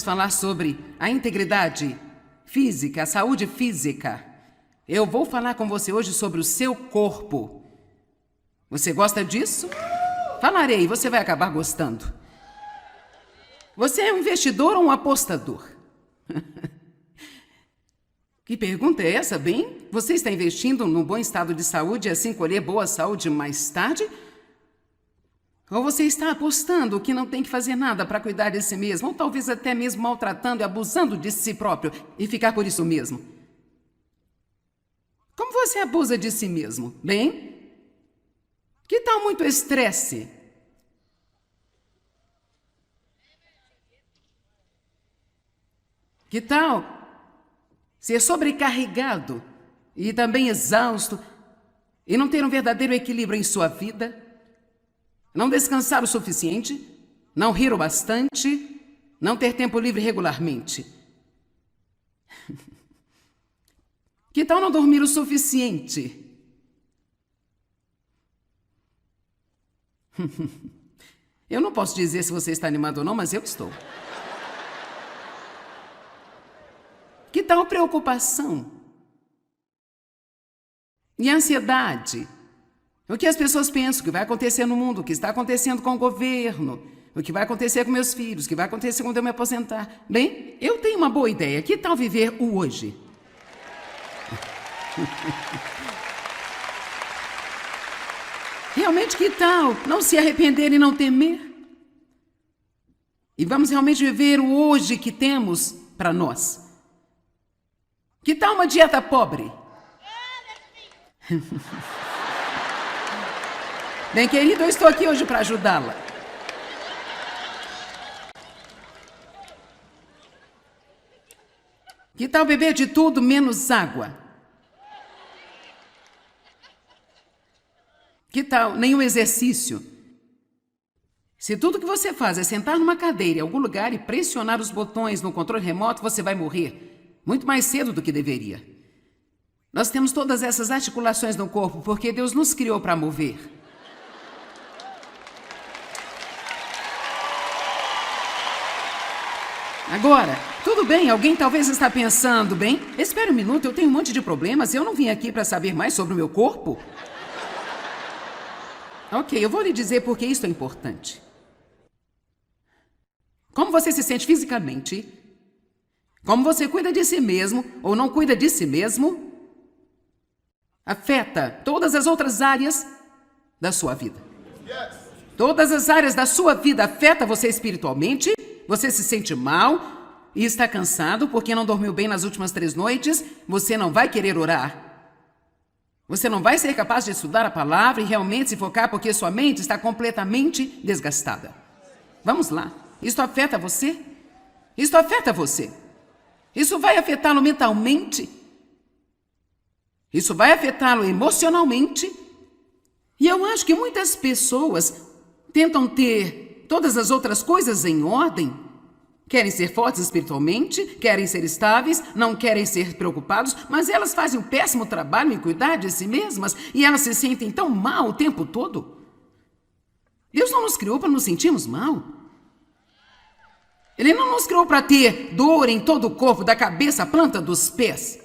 vamos falar sobre a integridade física, a saúde física. Eu vou falar com você hoje sobre o seu corpo. Você gosta disso? Falarei, você vai acabar gostando. Você é um investidor ou um apostador? Que pergunta é essa, bem? Você está investindo num bom estado de saúde e assim colher boa saúde mais tarde? Ou você está apostando que não tem que fazer nada para cuidar de si mesmo, ou talvez até mesmo maltratando e abusando de si próprio e ficar por isso mesmo? Como você abusa de si mesmo? Bem, que tal muito estresse? Que tal ser sobrecarregado e também exausto e não ter um verdadeiro equilíbrio em sua vida? Não descansar o suficiente? Não rir o bastante? Não ter tempo livre regularmente? Que tal não dormir o suficiente? Eu não posso dizer se você está animado ou não, mas eu estou. Que tal preocupação? E ansiedade? O que as pessoas pensam, o que vai acontecer no mundo, o que está acontecendo com o governo, o que vai acontecer com meus filhos, o que vai acontecer quando eu me aposentar. Bem, eu tenho uma boa ideia. Que tal viver o hoje? Realmente, que tal não se arrepender e não temer? E vamos realmente viver o hoje que temos para nós. Que tal uma dieta pobre? Bem, querido, eu estou aqui hoje para ajudá-la. Que tal beber de tudo menos água? Que tal nenhum exercício? Se tudo que você faz é sentar numa cadeira em algum lugar e pressionar os botões no controle remoto, você vai morrer muito mais cedo do que deveria. Nós temos todas essas articulações no corpo porque Deus nos criou para mover. Agora, tudo bem, alguém talvez está pensando, bem, espere um minuto, eu tenho um monte de problemas, eu não vim aqui para saber mais sobre o meu corpo. Ok, eu vou lhe dizer por que isso é importante. Como você se sente fisicamente, como você cuida de si mesmo ou não cuida de si mesmo, afeta todas as outras áreas da sua vida. Todas as áreas da sua vida afetam você espiritualmente. Você se sente mal e está cansado porque não dormiu bem nas últimas 3 noites, você não vai querer orar. Você não vai ser capaz de estudar a palavra e realmente se focar porque sua mente está completamente desgastada. Vamos lá. Isso afeta você? Isso afeta você. Isso vai afetá-lo mentalmente. Isso vai afetá-lo emocionalmente. E eu acho que muitas pessoas tentam ter todas as outras coisas em ordem. Querem ser fortes espiritualmente, querem ser estáveis, não querem ser preocupados, mas elas fazem um péssimo trabalho em cuidar de si mesmas e elas se sentem tão mal o tempo todo. Deus não nos criou para nos sentirmos mal. Ele não nos criou para ter dor em todo o corpo, da cabeça à planta dos pés.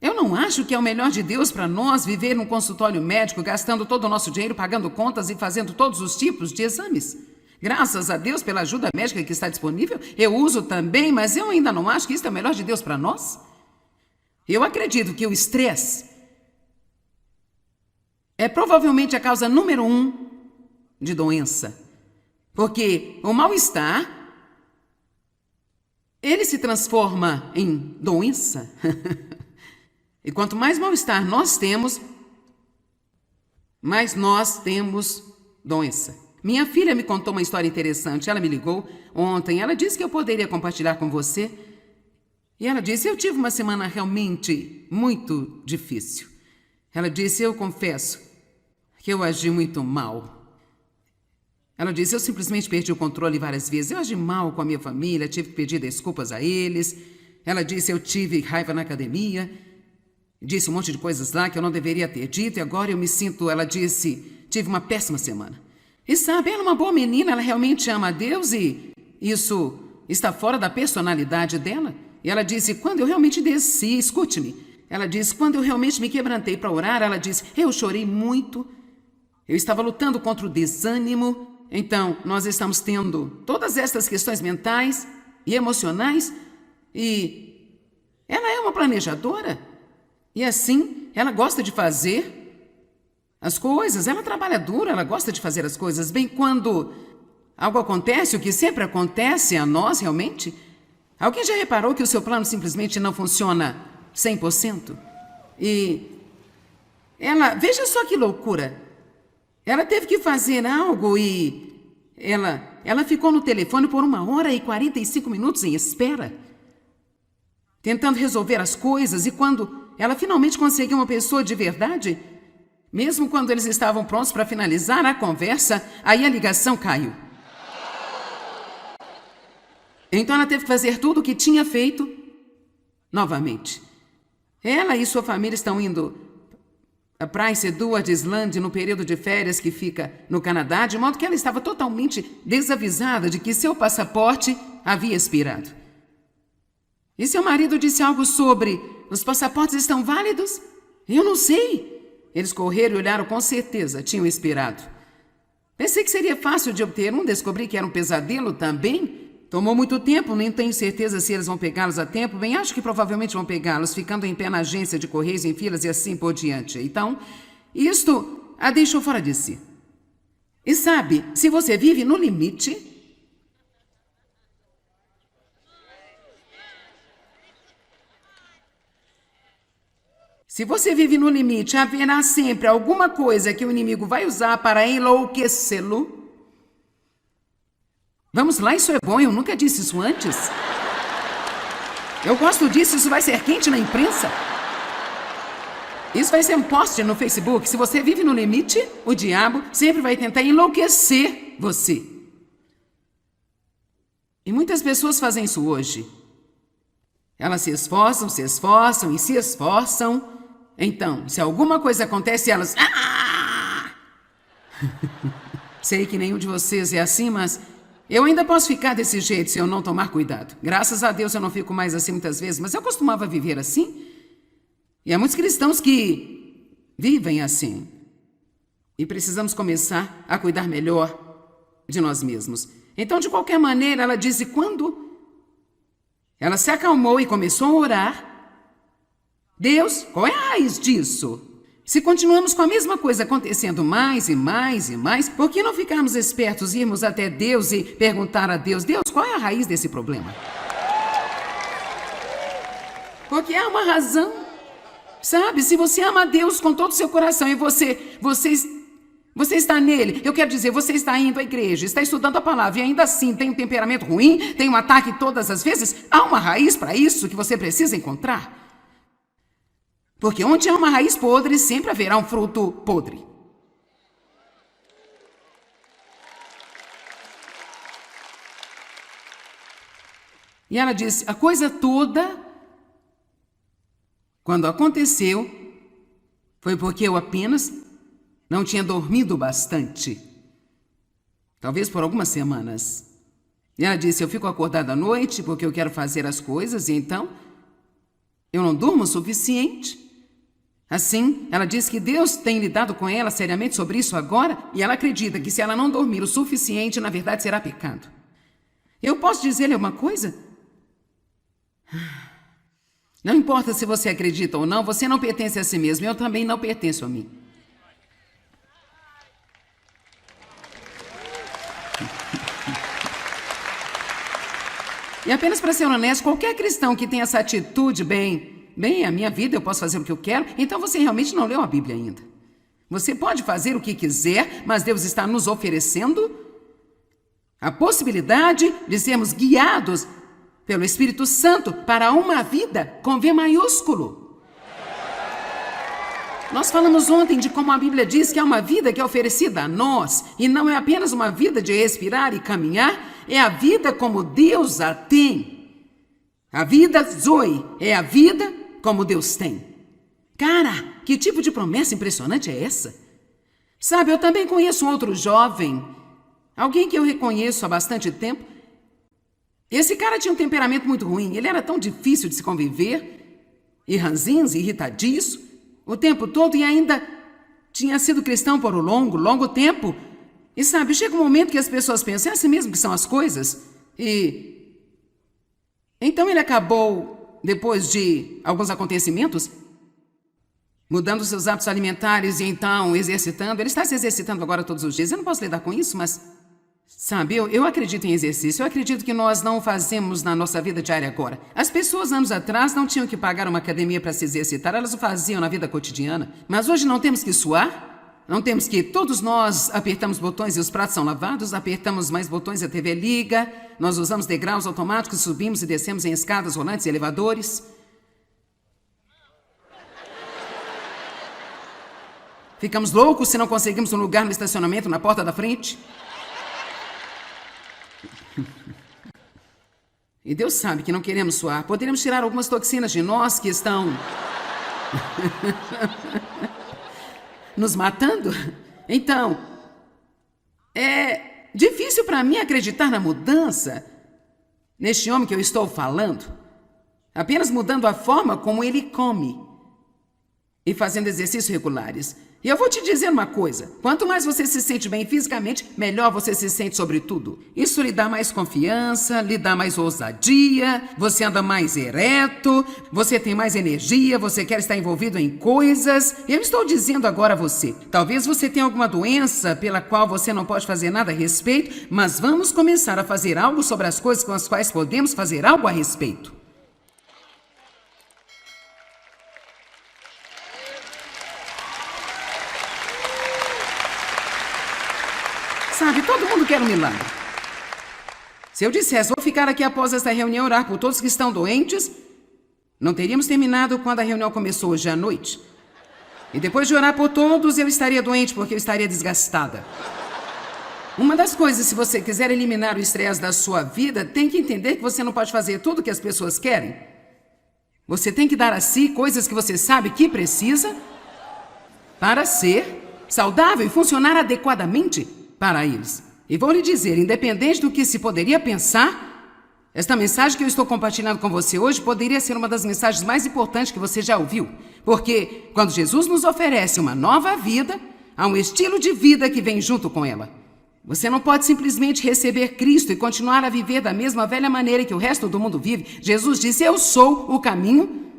Eu não acho que é o melhor de Deus para nós viver num consultório médico, gastando todo o nosso dinheiro, pagando contas e fazendo todos os tipos de exames. Graças a Deus pela ajuda médica que está disponível, eu uso também, mas eu ainda não acho que isso é o melhor de Deus para nós. Eu acredito que o estresse é provavelmente a causa número 1 de doença. Porque o mal-estar, ele se transforma em doença. E quanto mais mal-estar nós temos, mais nós temos doença. Minha filha me contou uma história interessante. Ela me ligou ontem. Ela disse que eu poderia compartilhar com você. E ela disse, eu tive uma semana realmente muito difícil. Ela disse, eu confesso que eu agi muito mal. Ela disse, eu simplesmente perdi o controle várias vezes. Eu agi mal com a minha família, tive que pedir desculpas a eles. Ela disse, eu tive raiva na academia. Disse um monte de coisas lá que eu não deveria ter dito. E agora eu me sinto, ela disse, tive uma péssima semana. E sabe, ela é uma boa menina, ela realmente ama a Deus e isso está fora da personalidade dela. E ela disse, quando eu realmente desci, escute-me, ela disse, quando eu realmente me quebrantei para orar, ela disse, eu chorei muito, eu estava lutando contra o desânimo. Então, nós estamos tendo todas estas questões mentais e emocionais, e ela é uma planejadora, e assim, ela gosta de fazer as coisas, ela trabalha duro, ela gosta de fazer as coisas. Bem, quando algo acontece, o que sempre acontece a nós realmente, alguém já reparou que o seu plano simplesmente não funciona 100%? E ela, veja só que loucura, ela teve que fazer algo e ela ficou no telefone por 1h45 em espera, tentando resolver as coisas, e quando ela finalmente conseguiu uma pessoa de verdade, mesmo quando eles estavam prontos para finalizar a conversa, aí a ligação caiu. Então ela teve que fazer tudo o que tinha feito novamente. Ela e sua família estão indo a Prince Edward Island no período de férias que fica no Canadá, de modo que ela estava totalmente desavisada de que seu passaporte havia expirado. E seu marido disse algo sobre, os passaportes estão válidos? Eu não sei. Eles correram e olharam, com certeza, tinham expirado. Pensei que seria fácil de obter um, descobri que era um pesadelo também. Tomou muito tempo, nem tenho certeza se eles vão pegá-los a tempo. Bem, acho que provavelmente vão pegá-los, ficando em pé na agência de correios em filas e assim por diante. Então, isto a deixou fora de si. E sabe, se você vive no limite, haverá sempre alguma coisa que o inimigo vai usar para enlouquecê-lo. Vamos lá, isso é bom, eu nunca disse isso antes. Eu gosto disso, isso vai ser quente na imprensa. Isso vai ser um post no Facebook. Se você vive no limite, o diabo sempre vai tentar enlouquecer você. E muitas pessoas fazem isso hoje. Elas se esforçam e se esforçam. Então, se alguma coisa acontece, elas... Sei que nenhum de vocês é assim, mas eu ainda posso ficar desse jeito se eu não tomar cuidado. Graças a Deus eu não fico mais assim muitas vezes, mas eu costumava viver assim. E há muitos cristãos que vivem assim. E precisamos começar a cuidar melhor de nós mesmos. Então, de qualquer maneira, ela disse, quando ela se acalmou e começou a orar, Deus, qual é a raiz disso? Se continuamos com a mesma coisa acontecendo mais e mais e mais, por que não ficarmos espertos e irmos até Deus e perguntar a Deus, Deus, qual é a raiz desse problema? Porque há uma razão. Sabe, se você ama a Deus com todo o seu coração e você está nele, eu quero dizer, você está indo à igreja, está estudando a palavra e ainda assim tem um temperamento ruim, tem um ataque todas as vezes, há uma raiz para isso que você precisa encontrar. Porque onde há uma raiz podre, sempre haverá um fruto podre. E ela disse, a coisa toda, quando aconteceu, foi porque eu apenas não tinha dormido bastante. Talvez por algumas semanas. E ela disse, eu fico acordada à noite porque eu quero fazer as coisas, e então eu não durmo o suficiente. Assim, ela diz que Deus tem lidado com ela seriamente sobre isso agora, e ela acredita que se ela não dormir o suficiente, na verdade será pecado. Eu posso dizer-lhe uma coisa? Não importa se você acredita ou não, você não pertence a si mesmo, eu também não pertenço a mim. E apenas para ser honesto, qualquer cristão que tenha essa atitude, bem, a minha vida, eu posso fazer o que eu quero, então você realmente não leu a Bíblia ainda. Você pode fazer o que quiser, mas Deus está nos oferecendo a possibilidade de sermos guiados pelo Espírito Santo para uma vida com V maiúsculo. Nós falamos ontem de como a Bíblia diz que há uma vida que é oferecida a nós, e não é apenas uma vida de respirar e caminhar, é a vida como Deus a tem. A vida Zoe é a vida como Deus tem. Cara, que tipo de promessa impressionante é essa? Sabe, eu também conheço um outro jovem, alguém que eu reconheço há bastante tempo. Esse cara tinha um temperamento muito ruim. Ele era tão difícil de se conviver. E ranzinza, irritadiço, o tempo todo, e ainda tinha sido cristão por um longo, longo tempo. E sabe, chega um momento que as pessoas pensam, é assim mesmo que são as coisas? E então ele acabou, depois de alguns acontecimentos, mudando seus hábitos alimentares e então exercitando. Ele está se exercitando agora todos os dias. Eu não posso lidar com isso, mas sabe, eu acredito em exercício. Eu acredito que nós não fazemos na nossa vida diária agora. As pessoas anos atrás não tinham que pagar uma academia para se exercitar. Elas o faziam na vida cotidiana. Mas hoje não temos que suar. Não temos que... Todos nós apertamos botões e os pratos são lavados. Apertamos mais botões e a TV liga. Nós usamos degraus automáticos, subimos e descemos em escadas rolantes e elevadores. Ficamos loucos se não conseguimos um lugar no estacionamento na porta da frente. E Deus sabe que não queremos suar. Poderíamos tirar algumas toxinas de nós que estão nos matando. Então, é difícil para mim acreditar na mudança neste homem que eu estou falando, apenas mudando a forma como ele come e fazendo exercícios regulares. E eu vou te dizer uma coisa, quanto mais você se sente bem fisicamente, melhor você se sente sobre tudo. Isso lhe dá mais confiança, lhe dá mais ousadia, você anda mais ereto, você tem mais energia, você quer estar envolvido em coisas. Eu estou dizendo agora a você, talvez você tenha alguma doença pela qual você não pode fazer nada a respeito, mas vamos começar a fazer algo sobre as coisas com as quais podemos fazer algo a respeito. Sabe, todo mundo quer um milagre. Se eu dissesse, vou ficar aqui após esta reunião e orar por todos que estão doentes, não teríamos terminado quando a reunião começou hoje à noite. E depois de orar por todos, eu estaria doente porque eu estaria desgastada. Uma das coisas, se você quiser eliminar o estresse da sua vida, tem que entender que você não pode fazer tudo o que as pessoas querem. Você tem que dar a si coisas que você sabe que precisa para ser saudável e funcionar adequadamente para eles. E vou lhe dizer, independente do que se poderia pensar, esta mensagem que eu estou compartilhando com você hoje poderia ser uma das mensagens mais importantes que você já ouviu. Porque quando Jesus nos oferece uma nova vida, há um estilo de vida que vem junto com ela. Você não pode simplesmente receber Cristo e continuar a viver da mesma velha maneira que o resto do mundo vive. Jesus disse, eu sou o caminho,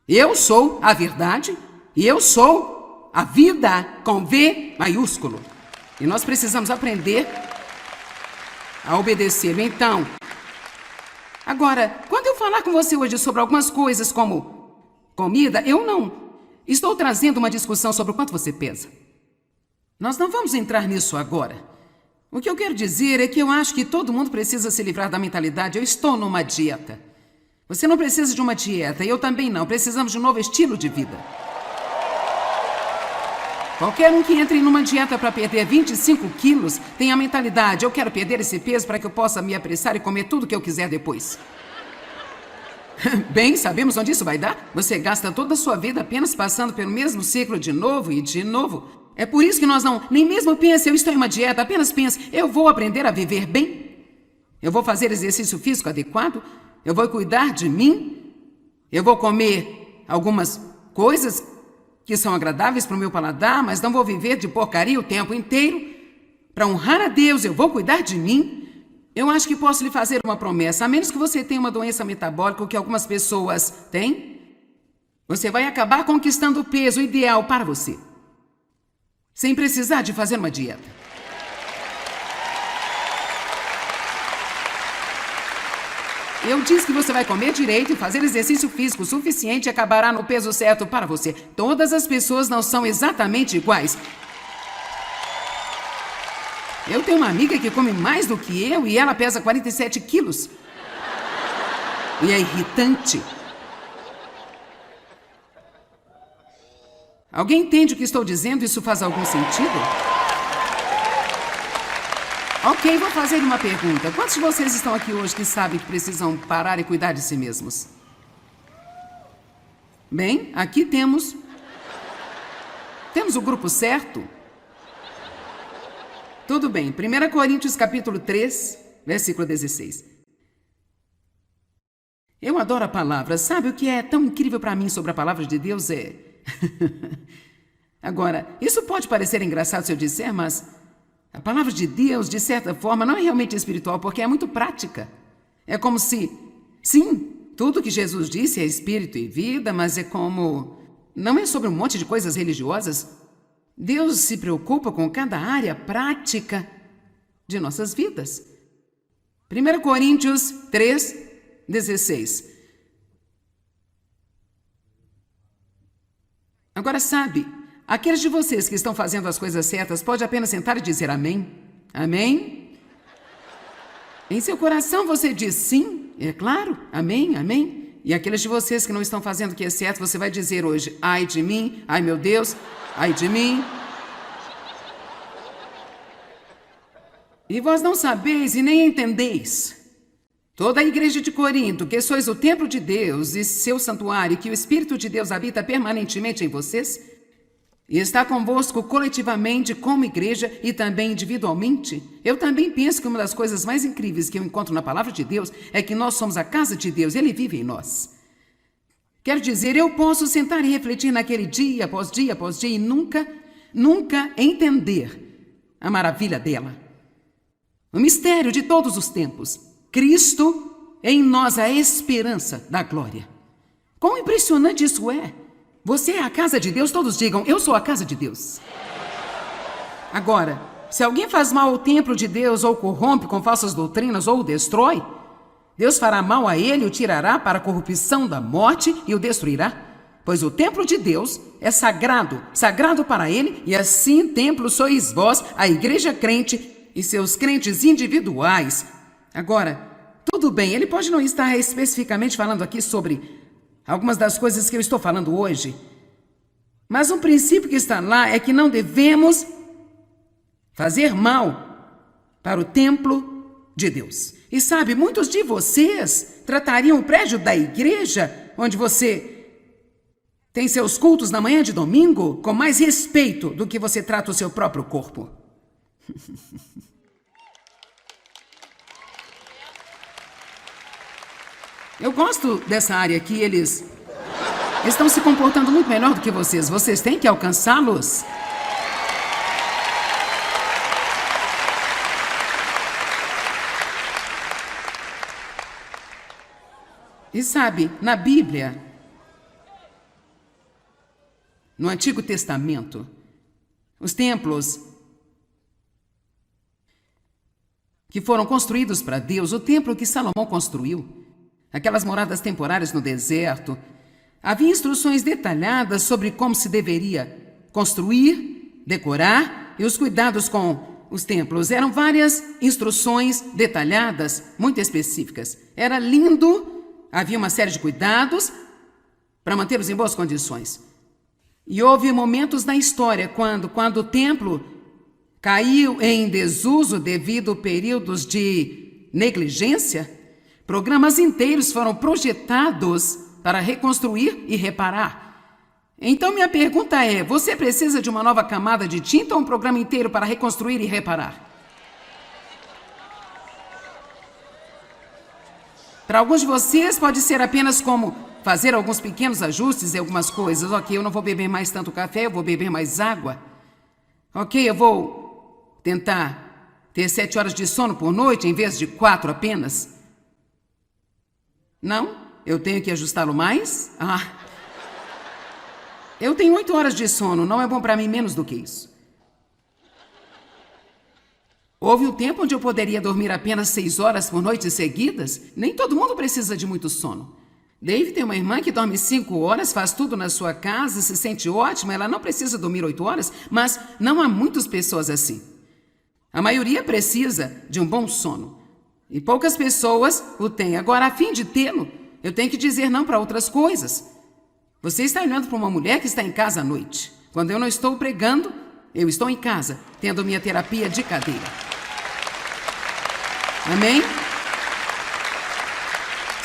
eu sou a verdade e eu sou a vida com V maiúsculo. E nós precisamos aprender a obedecer. Então, agora, quando eu falar com você hoje sobre algumas coisas como comida, eu não estou trazendo uma discussão sobre o quanto você pesa. Nós não vamos entrar nisso agora. O que eu quero dizer é que eu acho que todo mundo precisa se livrar da mentalidade, eu estou numa dieta. Você não precisa de uma dieta, e eu também não. Precisamos de um novo estilo de vida. Qualquer um que entre numa dieta para perder 25 quilos tem a mentalidade, eu quero perder esse peso para que eu possa me apressar e comer tudo que eu quiser depois. Bem, sabemos onde isso vai dar? Você gasta toda a sua vida apenas passando pelo mesmo ciclo de novo e de novo. É por isso que nós não, nem mesmo pense, eu estou em uma dieta, apenas pense, eu vou aprender a viver bem. Eu vou fazer exercício físico adequado, eu vou cuidar de mim, eu vou comer algumas coisas que são agradáveis para o meu paladar, mas não vou viver de porcaria o tempo inteiro. Para honrar a Deus, eu vou cuidar de mim. Eu acho que posso lhe fazer uma promessa, a menos que você tenha uma doença metabólica, o que algumas pessoas têm, você vai acabar conquistando o peso ideal para você, sem precisar de fazer uma dieta. Eu disse que você vai comer direito e fazer exercício físico suficiente e acabará no peso certo para você. Todas as pessoas não são exatamente iguais. Eu tenho uma amiga que come mais do que eu e ela pesa 47 quilos. E é irritante. Alguém entende o que estou dizendo? Isso faz algum sentido? Ok, vou fazer uma pergunta. Quantos de vocês estão aqui hoje que sabem que precisam parar e cuidar de si mesmos? Bem, aqui temos o grupo certo. Tudo bem. 1 Coríntios capítulo 3, versículo 16. Eu adoro a palavra. Sabe o que é tão incrível para mim sobre a palavra de Deus? Agora, isso pode parecer engraçado se eu disser, mas a palavra de Deus, de certa forma, não é realmente espiritual, porque é muito prática. É como se, sim, tudo que Jesus disse é espírito e vida, mas é como... Não é sobre um monte de coisas religiosas. Deus se preocupa com cada área prática de nossas vidas. 1 Coríntios 3:16. Agora sabe, aqueles de vocês que estão fazendo as coisas certas pode apenas sentar e dizer amém. Amém? Em seu coração você diz sim, é claro, amém, amém. E aqueles de vocês que não estão fazendo o que é certo, você vai dizer hoje, ai de mim, ai meu Deus, ai de mim. E vós não sabeis e nem entendeis. Toda a igreja de Corinto, que sois o templo de Deus e seu santuário, que o Espírito de Deus habita permanentemente em vocês, e está convosco coletivamente como igreja e também individualmente. Eu também penso que uma das coisas mais incríveis que eu encontro na palavra de Deus é que nós somos a casa de Deus, Ele vive em nós. Quero dizer, eu posso sentar e refletir naquele dia após dia após dia e nunca entender a maravilha dela. O mistério de todos os tempos. Cristo em nós, a esperança da glória. Quão impressionante isso é! Você é a casa de Deus, todos digam, eu sou a casa de Deus. Agora, se alguém faz mal ao templo de Deus, ou corrompe com falsas doutrinas, ou o destrói, Deus fará mal a ele, o tirará para a corrupção da morte e o destruirá. Pois o templo de Deus é sagrado, sagrado para ele, e assim templo sois vós, a igreja crente e seus crentes individuais. Agora, tudo bem, ele pode não estar especificamente falando aqui sobre algumas das coisas que eu estou falando hoje, mas um princípio que está lá é que não devemos fazer mal para o templo de Deus. E sabe, muitos de vocês tratariam o prédio da igreja, onde você tem seus cultos na manhã de domingo, com mais respeito do que você trata o seu próprio corpo. Eu gosto dessa área aqui, eles estão se comportando muito melhor do que vocês. Vocês têm que alcançá-los. E sabe, na Bíblia, no Antigo Testamento, os templos que foram construídos para Deus, o templo que Salomão construiu, aquelas moradas temporárias no deserto, havia instruções detalhadas sobre como se deveria construir, decorar e os cuidados com os templos. Eram várias instruções detalhadas, muito específicas. Era lindo, havia uma série de cuidados para mantê-los em boas condições. E houve momentos na história quando o templo caiu em desuso devido a períodos de negligência. Programas inteiros foram projetados para reconstruir e reparar. Então minha pergunta é, você precisa de uma nova camada de tinta ou um programa inteiro para reconstruir e reparar? Para alguns de vocês pode ser apenas como fazer alguns pequenos ajustes em algumas coisas. Ok, eu não vou beber mais tanto café, eu vou beber mais água. Ok, eu vou tentar ter 7 horas de sono por noite em vez de 4 apenas. Não? Eu tenho que ajustá-lo mais? Eu tenho 8 horas de sono, não é bom para mim menos do que isso. Houve um tempo onde eu poderia dormir apenas 6 horas por noite seguidas. Nem todo mundo precisa de muito sono. Dave tem uma irmã que dorme 5 horas, faz tudo na sua casa, se sente ótima, ela não precisa dormir 8 horas, mas não há muitas pessoas assim. A maioria precisa de um bom sono. E poucas pessoas o têm. Agora, a fim de tê-lo, eu tenho que dizer não para outras coisas. Você está olhando para uma mulher que está em casa à noite. Quando eu não estou pregando, eu estou em casa, tendo minha terapia de cadeira. Amém?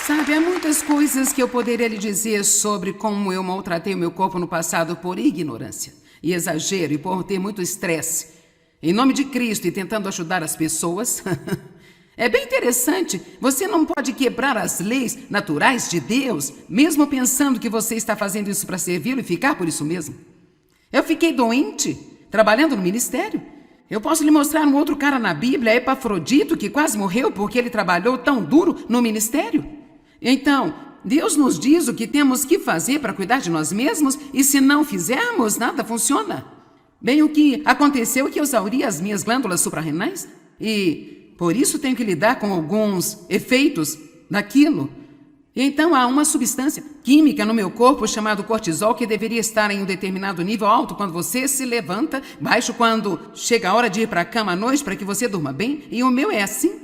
Sabe, há muitas coisas que eu poderia lhe dizer sobre como eu maltratei o meu corpo no passado por ignorância e exagero e por ter muito estresse. Em nome de Cristo e tentando ajudar as pessoas... É bem interessante. Você não pode quebrar as leis naturais de Deus, mesmo pensando que você está fazendo isso para servi-lo e ficar por isso mesmo. Eu fiquei doente, trabalhando no ministério. Eu posso lhe mostrar um outro cara na Bíblia, Epafrodito, que quase morreu porque ele trabalhou tão duro no ministério. Então, Deus nos diz o que temos que fazer para cuidar de nós mesmos e se não fizermos, nada funciona. Bem, o que aconteceu é que eu exauri as minhas glândulas suprarrenais e por isso tenho que lidar com alguns efeitos daquilo. E então há uma substância química no meu corpo chamado cortisol que deveria estar em um determinado nível alto quando você se levanta, baixo quando chega a hora de ir para a cama à noite para que você durma bem. E o meu é assim.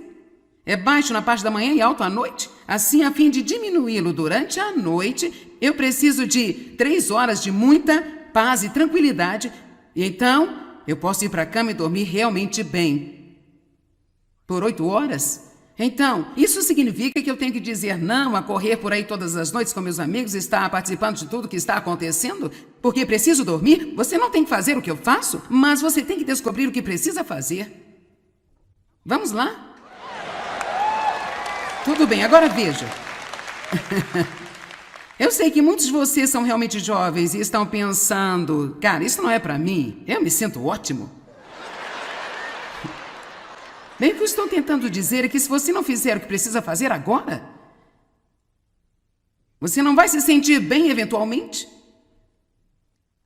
É baixo na parte da manhã e alto à noite. Assim, a fim de diminuí-lo durante a noite, eu preciso de 3 horas de muita paz e tranquilidade. E então, eu posso ir para a cama e dormir realmente bem. Por 8 horas? Então, isso significa que eu tenho que dizer não a correr por aí todas as noites com meus amigos e estar participando de tudo que está acontecendo? Porque preciso dormir? Você não tem que fazer o que eu faço, mas você tem que descobrir o que precisa fazer. Vamos lá? Tudo bem, agora veja. Eu sei que muitos de vocês são realmente jovens e estão pensando, cara, isso não é para mim, eu me sinto ótimo. Bem, o que eu estou tentando dizer é que se você não fizer o que precisa fazer agora, você não vai se sentir bem eventualmente.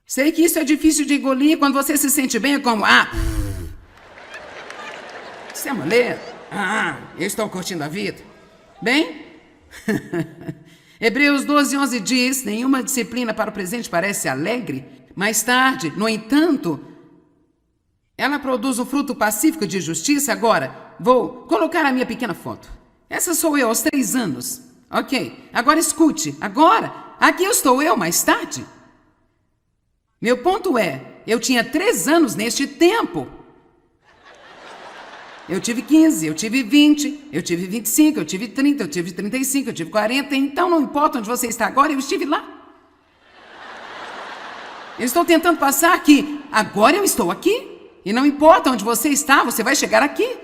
Sei que isso é difícil de engolir, quando você se sente bem é como, isso é mulher, eu estou curtindo a vida. Bem, Hebreus 12:11 diz, nenhuma disciplina para o presente parece alegre, mais tarde, no entanto, ela produz um fruto pacífico de justiça. Agora, vou colocar a minha pequena foto. Essa sou eu aos 3 anos. Ok, agora escute. Agora, aqui estou eu mais tarde. Meu ponto é, eu tinha 3 anos neste tempo. Eu tive 15, eu tive 20, eu tive 25, eu tive 30, eu tive 35, eu tive 40. Então não importa onde você está agora, eu estive lá. Eu estou tentando passar que agora eu estou aqui. E não importa onde você está, você vai chegar aqui.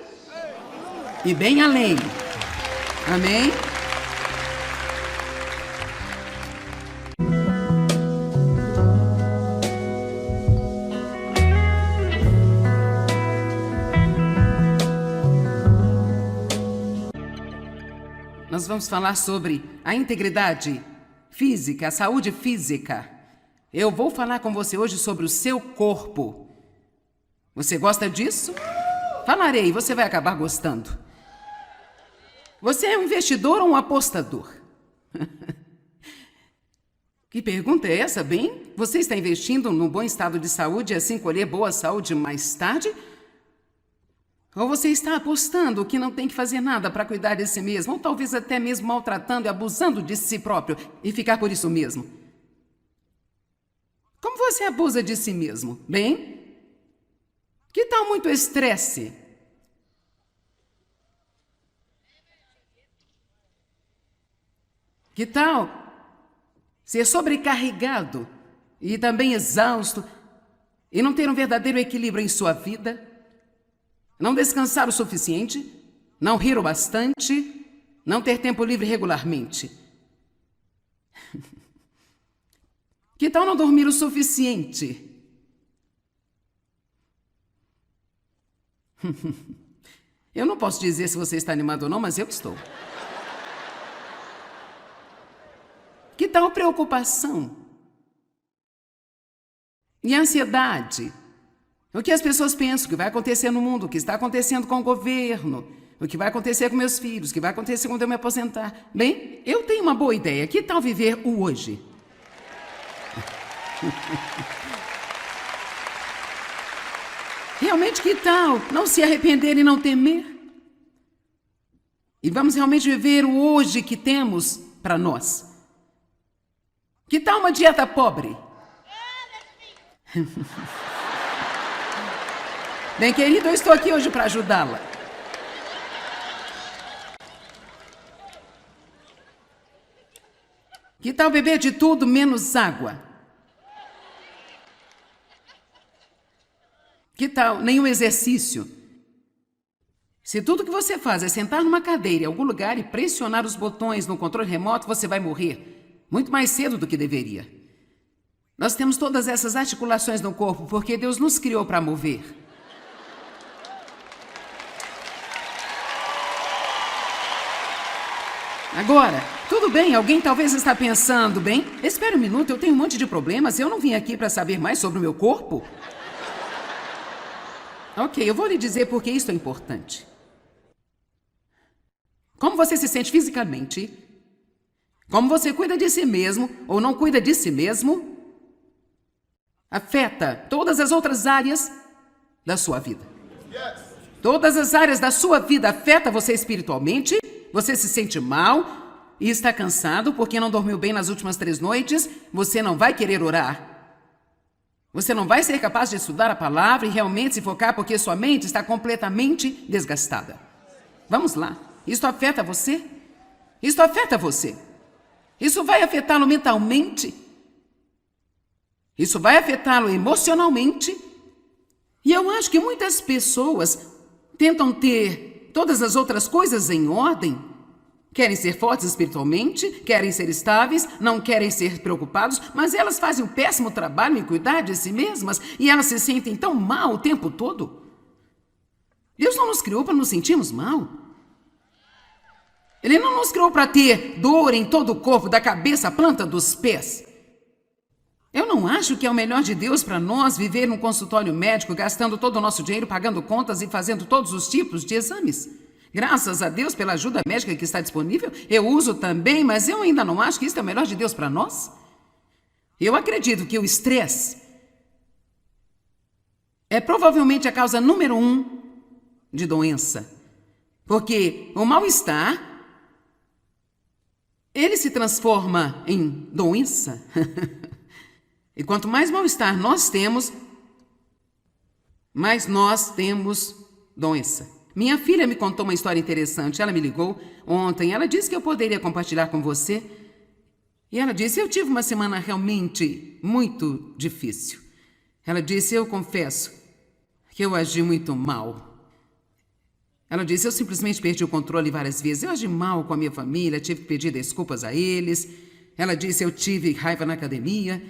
E bem além. Amém? Nós vamos falar sobre a integridade física, a saúde física. Eu vou falar com você hoje sobre o seu corpo. Você gosta disso? Falarei, você vai acabar gostando. Você é um investidor ou um apostador? Que pergunta é essa, bem? Você está investindo num bom estado de saúde e assim colher boa saúde mais tarde? Ou você está apostando que não tem que fazer nada para cuidar de si mesmo, ou talvez até mesmo maltratando e abusando de si próprio e ficar por isso mesmo? Como você abusa de si mesmo? Bem, que tal muito estresse? Que tal ser sobrecarregado e também exausto e não ter um verdadeiro equilíbrio em sua vida? Não descansar o suficiente? Não rir o bastante? Não ter tempo livre regularmente? Que tal não dormir o suficiente? Eu não posso dizer se você está animado ou não, mas eu estou. Que tal preocupação? E ansiedade? O que as pessoas pensam, o que vai acontecer no mundo, o que está acontecendo com o governo, o que vai acontecer com meus filhos, o que vai acontecer quando eu me aposentar. Bem, eu tenho uma boa ideia. Que tal viver o hoje? Realmente, que tal não se arrepender e não temer? E vamos realmente viver o hoje que temos para nós. Que tal uma dieta pobre? Bem, querido, eu estou aqui hoje para ajudá-la. Que tal beber de tudo menos água? Que tal nenhum exercício? Se tudo que você faz é sentar numa cadeira em algum lugar e pressionar os botões no controle remoto, você vai morrer muito mais cedo do que deveria. Nós temos todas essas articulações no corpo porque Deus nos criou para mover. Agora, tudo bem, alguém talvez está pensando, bem, espera um minuto, eu tenho um monte de problemas, eu não vim aqui para saber mais sobre o meu corpo. Ok, eu vou lhe dizer por que isso é importante. Como você se sente fisicamente, como você cuida de si mesmo ou não cuida de si mesmo, afeta todas as outras áreas da sua vida. Todas as áreas da sua vida afetam você espiritualmente, você se sente mal e está cansado porque não dormiu bem nas últimas 3 noites, você não vai querer orar. Você não vai ser capaz de estudar a palavra e realmente se focar porque sua mente está completamente desgastada. Vamos lá. Isso afeta você? Isso afeta você. Isso vai afetá-lo mentalmente. Isso vai afetá-lo emocionalmente. E eu acho que muitas pessoas tentam ter todas as outras coisas em ordem. Querem ser fortes espiritualmente, querem ser estáveis, não querem ser preocupados, mas elas fazem um péssimo trabalho em cuidar de si mesmas e elas se sentem tão mal o tempo todo. Deus não nos criou para nos sentirmos mal. Ele não nos criou para ter dor em todo o corpo, da cabeça à planta dos pés. Eu não acho que é o melhor de Deus para nós viver num consultório médico, gastando todo o nosso dinheiro, pagando contas e fazendo todos os tipos de exames. Graças a Deus pela ajuda médica que está disponível, eu uso também, mas eu ainda não acho que isso é o melhor de Deus para nós. Eu acredito que o estresse é provavelmente a causa número 1 de doença. Porque o mal-estar, ele se transforma em doença. E quanto mais mal-estar nós temos, mais nós temos doença. Minha filha me contou uma história interessante. Ela me ligou ontem. Ela disse que eu poderia compartilhar com você. E ela disse, eu tive uma semana realmente muito difícil. Ela disse, eu confesso que eu agi muito mal. Ela disse, eu simplesmente perdi o controle várias vezes. Eu agi mal com a minha família, tive que pedir desculpas a eles. Ela disse, eu tive raiva na academia.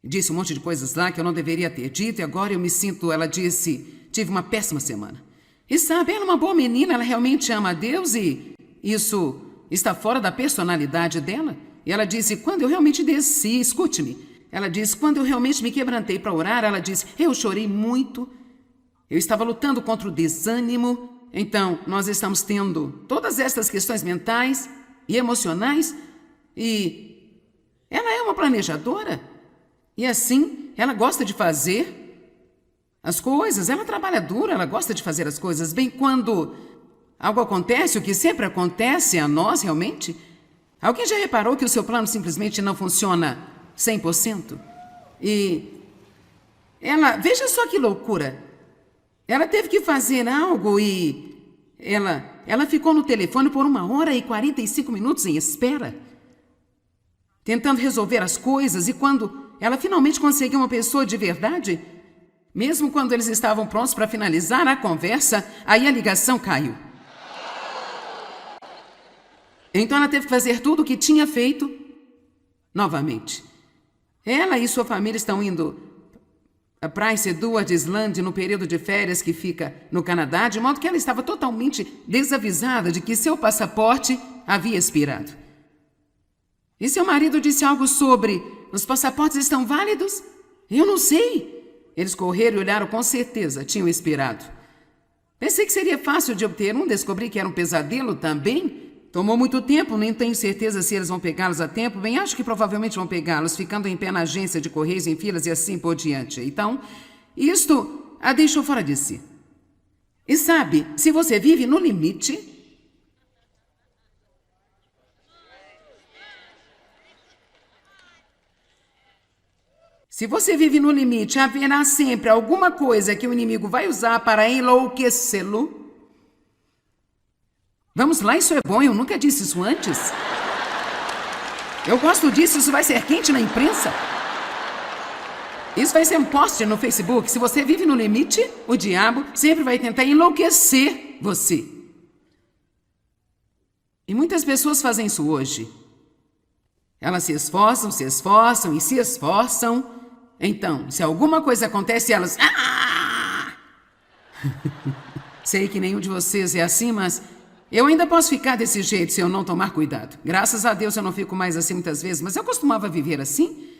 Disse um monte de coisas lá que eu não deveria ter dito. E agora eu me sinto, ela disse, tive uma péssima semana. E sabe, ela é uma boa menina, ela realmente ama a Deus e isso está fora da personalidade dela. E ela disse, quando eu realmente desci, escute-me. Ela disse, quando eu realmente me quebrantei para orar, ela disse, eu chorei muito. Eu estava lutando contra o desânimo. Então, nós estamos tendo todas estas questões mentais e emocionais e ela é uma planejadora e assim ela gosta de fazer as coisas, ela trabalha duro, ela gosta de fazer as coisas. Bem, quando algo acontece, o que sempre acontece a nós realmente, alguém já reparou que o seu plano simplesmente não funciona 100%? E ela, veja só que loucura. Ela teve que fazer algo e ela ficou no telefone por 1h e 45 minutos em espera, tentando resolver as coisas. E quando ela finalmente conseguiu uma pessoa de verdade, mesmo quando eles estavam prontos para finalizar a conversa, aí a ligação caiu. Então ela teve que fazer tudo o que tinha feito novamente. Ela e sua família estão indo a Prince Edward Island no período de férias que fica no Canadá, de modo que ela estava totalmente desavisada de que seu passaporte havia expirado. E seu marido disse algo sobre, os passaportes estão válidos? Eu não sei. Eles correram e olharam, com certeza, tinham expirado. Pensei que seria fácil de obter um, descobri que era um pesadelo também. Tomou muito tempo, nem tenho certeza se eles vão pegá-los a tempo. Bem, acho que provavelmente vão pegá-los, ficando em pé na agência de correios em filas e assim por diante. Então, isto a deixou fora de si. E sabe, se você vive no limite, haverá sempre alguma coisa que o inimigo vai usar para enlouquecê-lo. Vamos lá, isso é bom, eu nunca disse isso antes. Eu gosto disso, isso vai ser quente na imprensa. Isso vai ser um post no Facebook. Se você vive no limite, o diabo sempre vai tentar enlouquecer você. E muitas pessoas fazem isso hoje. Elas se esforçam e se esforçam. Então, se alguma coisa acontece, elas... Sei que nenhum de vocês é assim, mas eu ainda posso ficar desse jeito se eu não tomar cuidado. Graças a Deus eu não fico mais assim muitas vezes, mas eu costumava viver assim.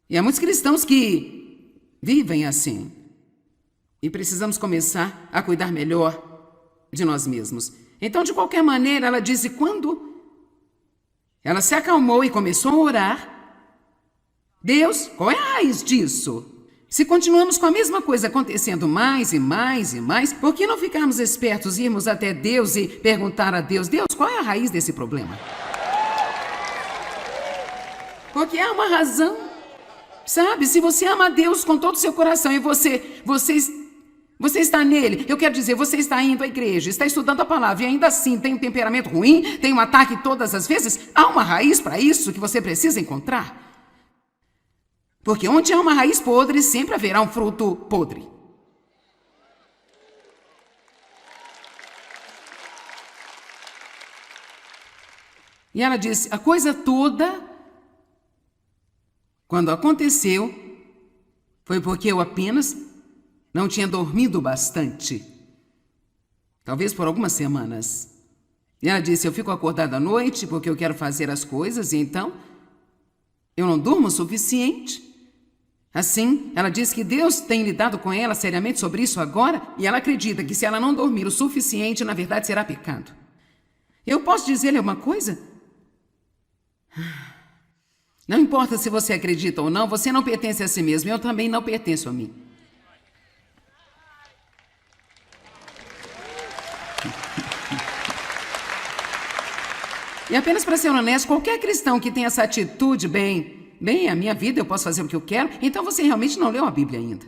E há muitos cristãos que vivem assim. E precisamos começar a cuidar melhor de nós mesmos. Então, de qualquer maneira, ela disse quando ela se acalmou e começou a orar. Deus, qual é a raiz disso? Se continuamos com a mesma coisa acontecendo mais e mais e mais, por que não ficarmos espertos e irmos até Deus e perguntar a Deus, Deus, qual é a raiz desse problema? Porque há uma razão. Sabe, se você ama a Deus com todo o seu coração e você está nele, eu quero dizer, você está indo à igreja, está estudando a palavra e ainda assim tem um temperamento ruim, tem um ataque todas as vezes, há uma raiz para isso que você precisa encontrar. Porque onde há uma raiz podre, sempre haverá um fruto podre. E ela disse, a coisa toda, quando aconteceu, foi porque eu apenas não tinha dormido bastante. Talvez por algumas semanas. E ela disse, eu fico acordada à noite porque eu quero fazer as coisas e então eu não durmo o suficiente. Assim, ela diz que Deus tem lidado com ela seriamente sobre isso agora e ela acredita que se ela não dormir o suficiente, na verdade será pecado. Eu posso dizer-lhe uma coisa? Não importa se você acredita ou não, você não pertence a si mesmo, eu também não pertenço a mim. E apenas para ser honesto, qualquer cristão que tenha essa atitude, bem, a minha vida, eu posso fazer o que eu quero, então você realmente não leu a Bíblia ainda.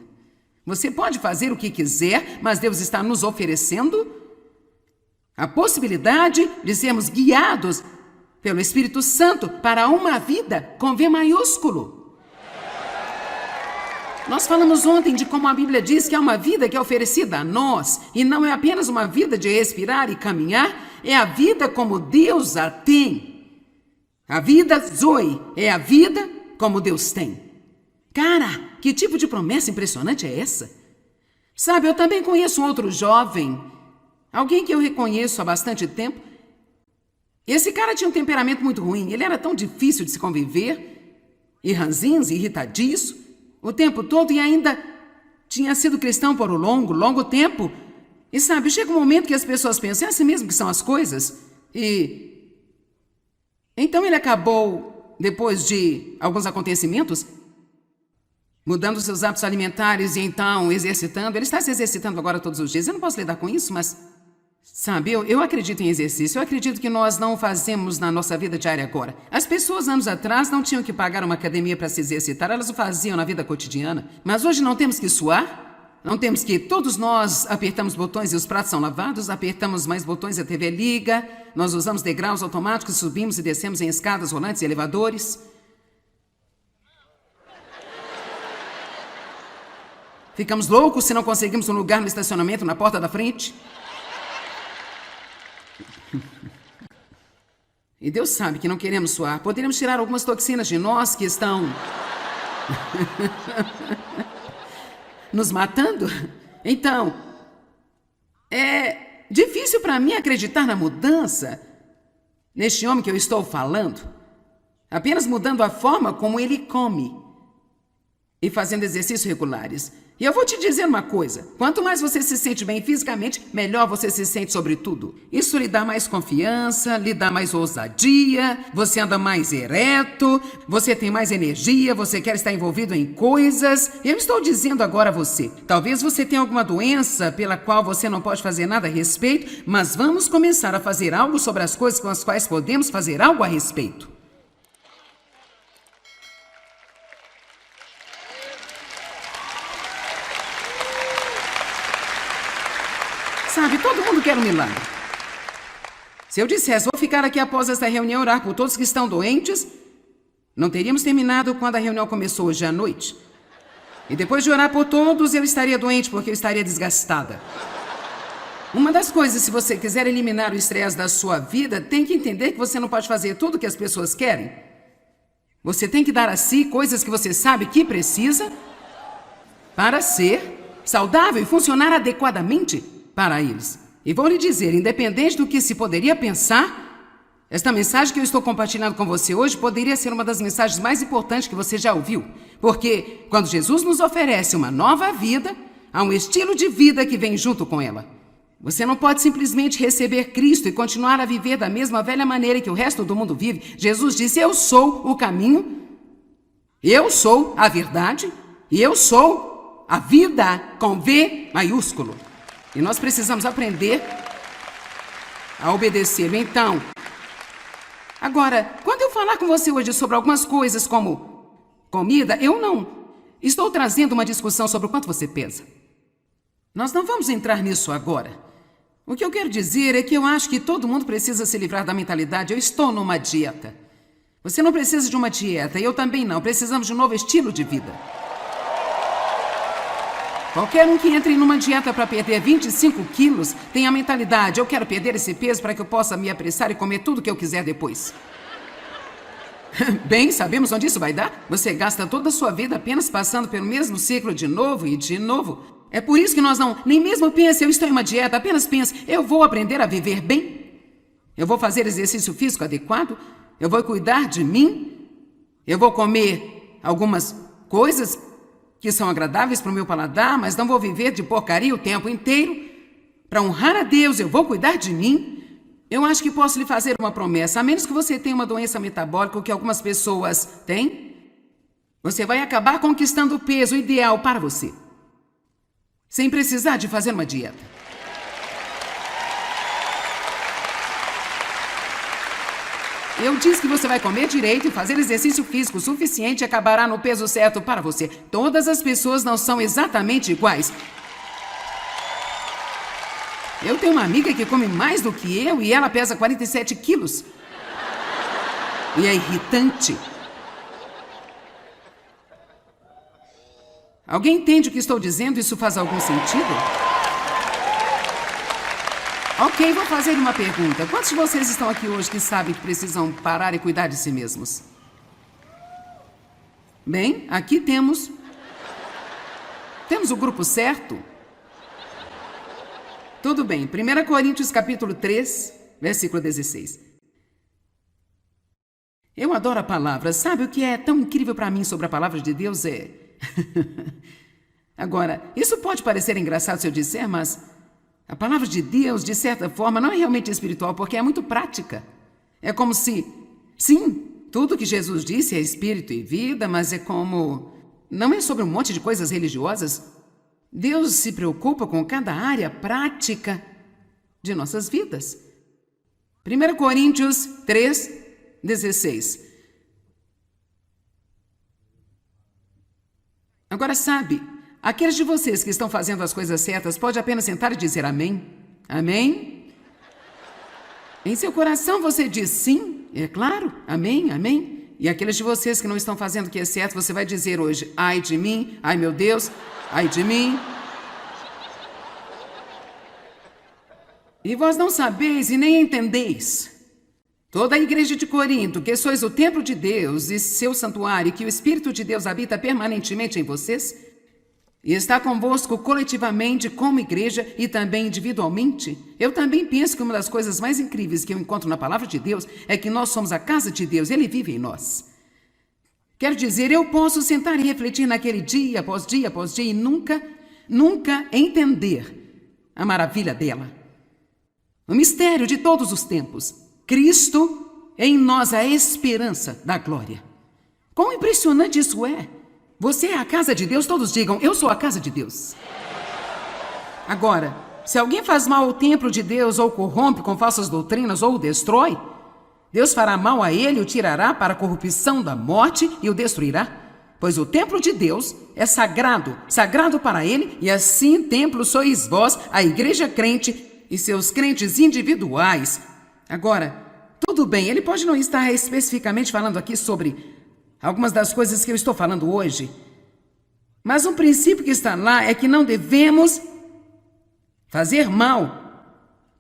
Você pode fazer o que quiser, mas Deus está nos oferecendo a possibilidade de sermos guiados pelo Espírito Santo para uma vida com V maiúsculo. Nós falamos ontem de como a Bíblia diz que há uma vida que é oferecida a nós, e não é apenas uma vida de respirar e caminhar, é a vida como Deus a tem. A vida Zoe é a vida como Deus tem. Cara, que tipo de promessa impressionante é essa? Sabe, eu também conheço um outro jovem, alguém que eu reconheço há bastante tempo. Esse cara tinha um temperamento muito ruim, ele era tão difícil de se conviver, e ranzinza, irritadiço, o tempo todo, e ainda tinha sido cristão por um longo tempo. E sabe, chega um momento que as pessoas pensam, é assim mesmo que são as coisas? E então ele acabou, depois de alguns acontecimentos, mudando seus hábitos alimentares e então exercitando. Ele está se exercitando agora todos os dias. Eu não posso lidar com isso, mas sabe, eu acredito em exercício. Eu acredito que nós não fazemos na nossa vida diária agora. As pessoas anos atrás não tinham que pagar uma academia para se exercitar, elas o faziam na vida cotidiana. Mas hoje não temos que suar. Não temos que, todos nós apertamos botões e os pratos são lavados, apertamos mais botões e a TV liga, nós usamos degraus automáticos, subimos e descemos em escadas rolantes e elevadores. Ficamos loucos se não conseguimos um lugar no estacionamento na porta da frente. E Deus sabe que não queremos suar. Poderíamos tirar algumas toxinas de nós que estão nos matando? Então, é difícil para mim acreditar na mudança neste homem que eu estou falando, apenas mudando a forma como ele come e fazendo exercícios regulares. E eu vou te dizer uma coisa, quanto mais você se sente bem fisicamente, melhor você se sente sobre tudo. Isso lhe dá mais confiança, lhe dá mais ousadia, você anda mais ereto, você tem mais energia, você quer estar envolvido em coisas. Eu estou dizendo agora a você, talvez você tenha alguma doença pela qual você não pode fazer nada a respeito, mas vamos começar a fazer algo sobre as coisas com as quais podemos fazer algo a respeito. Sabe, todo mundo quer um milagre. Se eu dissesse, vou ficar aqui após esta reunião e orar por todos que estão doentes, não teríamos terminado quando a reunião começou hoje à noite. E depois de orar por todos, eu estaria doente porque eu estaria desgastada. Uma das coisas, se você quiser eliminar o estresse da sua vida, tem que entender que você não pode fazer tudo o que as pessoas querem. Você tem que dar a si coisas que você sabe que precisa para ser saudável e funcionar adequadamente para eles. E vou lhe dizer, independente do que se poderia pensar, esta mensagem que eu estou compartilhando com você hoje poderia ser uma das mensagens mais importantes que você já ouviu. Porque quando Jesus nos oferece uma nova vida, há um estilo de vida que vem junto com ela. Você não pode simplesmente receber Cristo e continuar a viver da mesma velha maneira que o resto do mundo vive. Jesus disse, eu sou o caminho, eu sou a verdade e eu sou a vida com V maiúsculo. E nós precisamos aprender a obedecê-lo. Então, agora, quando eu falar com você hoje sobre algumas coisas como comida, eu não estou trazendo uma discussão sobre o quanto você pesa. Nós não vamos entrar nisso agora. O que eu quero dizer é que eu acho que todo mundo precisa se livrar da mentalidade, eu estou numa dieta. Você não precisa de uma dieta, e eu também não. Precisamos de um novo estilo de vida. Qualquer um que entre numa dieta para perder 25 quilos tem a mentalidade, eu quero perder esse peso para que eu possa me apressar e comer tudo que eu quiser depois. Bem, sabemos onde isso vai dar? Você gasta toda a sua vida apenas passando pelo mesmo ciclo de novo e de novo. É por isso que nós nem mesmo pense, eu estou em uma dieta, apenas pense, eu vou aprender a viver bem. Eu vou fazer exercício físico adequado, eu vou cuidar de mim, eu vou comer algumas coisas que são agradáveis para o meu paladar, mas não vou viver de porcaria o tempo inteiro. Para honrar a Deus, eu vou cuidar de mim. Eu acho que posso lhe fazer uma promessa, a menos que você tenha uma doença metabólica, o que algumas pessoas têm, você vai acabar conquistando o peso ideal para você, sem precisar de fazer uma dieta. Eu disse que você vai comer direito e fazer exercício físico suficiente e acabará no peso certo para você. Todas as pessoas não são exatamente iguais. Eu tenho uma amiga que come mais do que eu e ela pesa 47 quilos. E é irritante. Alguém entende o que estou dizendo? Isso faz algum sentido? Ok, vou fazer uma pergunta. Quantos de vocês estão aqui hoje que sabem que precisam parar e cuidar de si mesmos? Bem, aqui temos o grupo certo. Tudo bem. 1 Coríntios capítulo 3, versículo 16. Eu adoro a palavra. Sabe o que é tão incrível para mim sobre a palavra de Deus? Agora, isso pode parecer engraçado se eu disser, mas a palavra de Deus, de certa forma, não é realmente espiritual, porque é muito prática. É como se, sim, tudo que Jesus disse é espírito e vida, mas é como... Não é sobre um monte de coisas religiosas. Deus se preocupa com cada área prática de nossas vidas. 1 Coríntios 3, 16. Agora sabe, aqueles de vocês que estão fazendo as coisas certas pode apenas sentar e dizer amém. Amém? Em seu coração você diz sim, é claro, amém, amém. E aqueles de vocês que não estão fazendo o que é certo, você vai dizer hoje, ai de mim, ai meu Deus, ai de mim. E vós não sabeis e nem entendeis. Toda a igreja de Corinto, que sois o templo de Deus e seu santuário, que o Espírito de Deus habita permanentemente em vocês, e está convosco coletivamente como igreja e também individualmente. Eu também penso que uma das coisas mais incríveis que eu encontro na palavra de Deus é que nós somos a casa de Deus, Ele vive em nós. Quero dizer, eu posso sentar e refletir naquele dia após dia após dia e nunca entender a maravilha dela. O mistério de todos os tempos. Cristo em nós, a esperança da glória. Quão impressionante isso é! Você é a casa de Deus, todos digam, eu sou a casa de Deus. Agora, se alguém faz mal ao templo de Deus, ou corrompe com falsas doutrinas, ou o destrói, Deus fará mal a ele, o tirará para a corrupção da morte e o destruirá. Pois o templo de Deus é sagrado, sagrado para ele, e assim templo sois vós, a igreja crente e seus crentes individuais. Agora, tudo bem, ele pode não estar especificamente falando aqui sobre algumas das coisas que eu estou falando hoje, mas um princípio que está lá é que não devemos fazer mal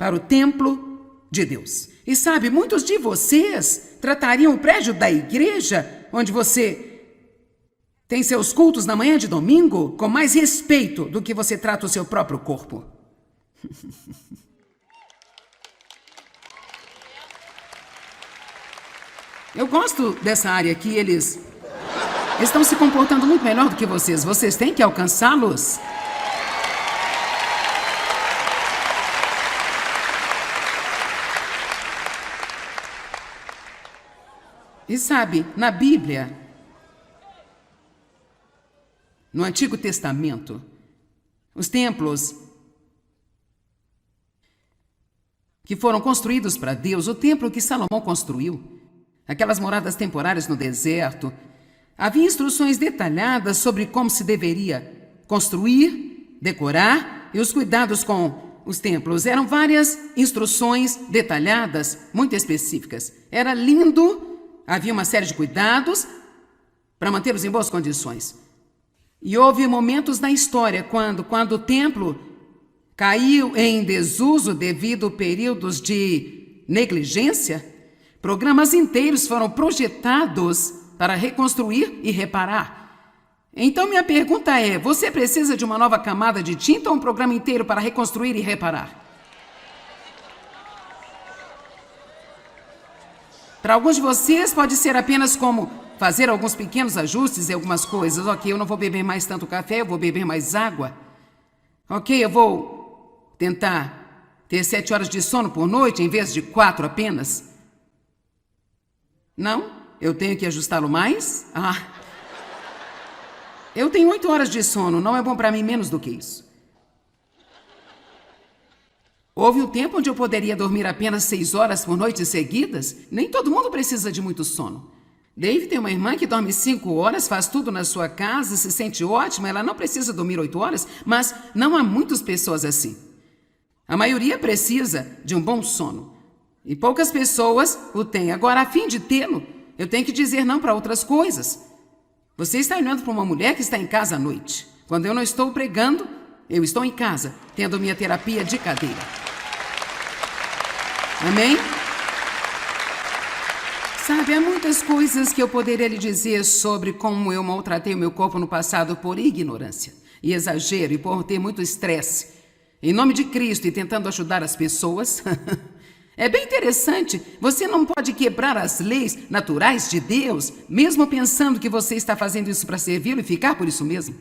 para o templo de Deus. E sabe, muitos de vocês tratariam o prédio da igreja, onde você tem seus cultos na manhã de domingo, com mais respeito do que você trata o seu próprio corpo. Eu gosto dessa área aqui, eles estão se comportando muito melhor do que vocês. Vocês têm que alcançá-los. E sabe, na Bíblia, no Antigo Testamento, os templos que foram construídos para Deus, o templo que Salomão construiu, aquelas moradas temporárias no deserto, havia instruções detalhadas sobre como se deveria construir, decorar e os cuidados com os templos. Eram várias instruções detalhadas, muito específicas. Era lindo, havia uma série de cuidados para mantê-los em boas condições. E houve momentos na história quando o templo caiu em desuso devido a períodos de negligência. Programas inteiros foram projetados para reconstruir e reparar. Então minha pergunta é, você precisa de uma nova camada de tinta ou um programa inteiro para reconstruir e reparar? Para alguns de vocês pode ser apenas como fazer alguns pequenos ajustes em algumas coisas. Ok, eu não vou beber mais tanto café, eu vou beber mais água. Ok, eu vou tentar ter 7 horas de sono por noite em vez de 4 apenas. Não? Eu tenho que ajustá-lo mais? Eu tenho 8 horas de sono, não é bom para mim menos do que isso. Houve um tempo onde eu poderia dormir apenas 6 horas por noite seguidas. Nem todo mundo precisa de muito sono. Dave tem uma irmã que dorme 5 horas, faz tudo na sua casa, se sente ótima, ela não precisa dormir 8 horas, mas não há muitas pessoas assim. A maioria precisa de um bom sono. E poucas pessoas o têm. Agora, a fim de tê-lo, eu tenho que dizer não para outras coisas. Você está olhando para uma mulher que está em casa à noite. Quando eu não estou pregando, eu estou em casa, tendo minha terapia de cadeira. Amém? Sabe, há muitas coisas que eu poderia lhe dizer sobre como eu maltratei o meu corpo no passado por ignorância e exagero e por ter muito estresse. Em nome de Cristo e tentando ajudar as pessoas. É bem interessante, você não pode quebrar as leis naturais de Deus, mesmo pensando que você está fazendo isso para servi-lo e ficar por isso mesmo.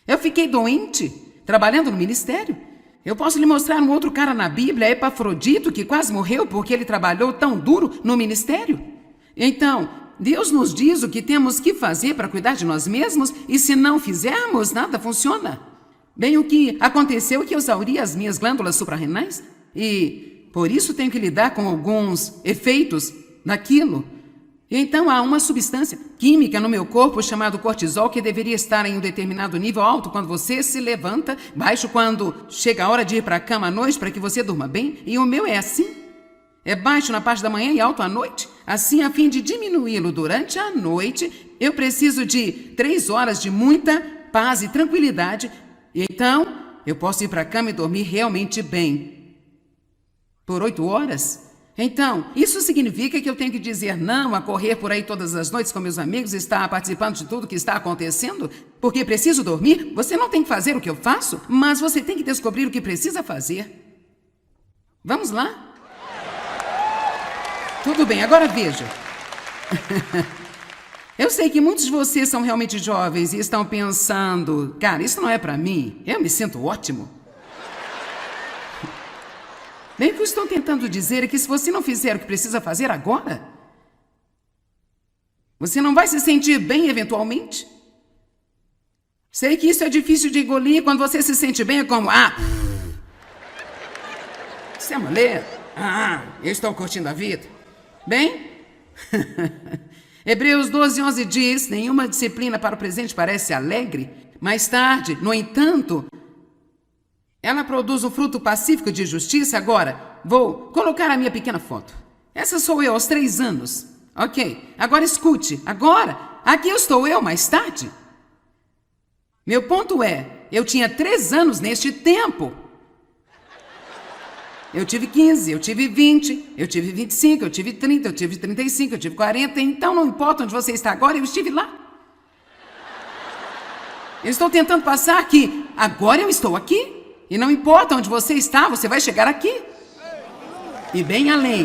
Eu fiquei doente, trabalhando no ministério. Eu posso lhe mostrar um outro cara na Bíblia, Epafrodito, que quase morreu porque ele trabalhou tão duro no ministério. Então, Deus nos diz o que temos que fazer para cuidar de nós mesmos e se não fizermos, nada funciona. Bem, o que aconteceu é que eu exauri as minhas glândulas suprarrenais e por isso tenho que lidar com alguns efeitos daquilo. E então há uma substância química no meu corpo chamado cortisol que deveria estar em um determinado nível alto quando você se levanta, baixo quando chega a hora de ir para a cama à noite para que você durma bem. E o meu é assim. É baixo na parte da manhã e alto à noite. Assim, a fim de diminuí-lo durante a noite, eu preciso de 3 horas de muita paz e tranquilidade. E então, eu posso ir para a cama e dormir realmente bem. Por 8 horas? Então, isso significa que eu tenho que dizer não a correr por aí todas as noites com meus amigos e estar participando de tudo que está acontecendo? Porque preciso dormir? Você não tem que fazer o que eu faço, mas você tem que descobrir o que precisa fazer. Vamos lá? Tudo bem, agora veja. Eu sei que muitos de vocês são realmente jovens e estão pensando, cara, isso não é para mim, eu me sinto ótimo. Bem, o que eu estou tentando dizer é que se você não fizer o que precisa fazer agora, você não vai se sentir bem eventualmente. Sei que isso é difícil de engolir, quando você se sente bem é como, isso é mulher, eu estou curtindo a vida. Bem, Hebreus 12:11 diz, nenhuma disciplina para o presente parece alegre. Mais tarde, no entanto, ela produz um fruto pacífico de justiça. Agora, vou colocar a minha pequena foto. Essa sou eu aos 3 anos. Ok, agora escute. Agora, aqui estou eu mais tarde. Meu ponto é, eu tinha 3 anos neste tempo. Eu tive 15, eu tive 20, eu tive 25, eu tive 30, eu tive 35, eu tive 40. Então não importa onde você está agora, eu estive lá. Eu estou tentando passar que agora eu estou aqui. E não importa onde você está, você vai chegar aqui. E bem além.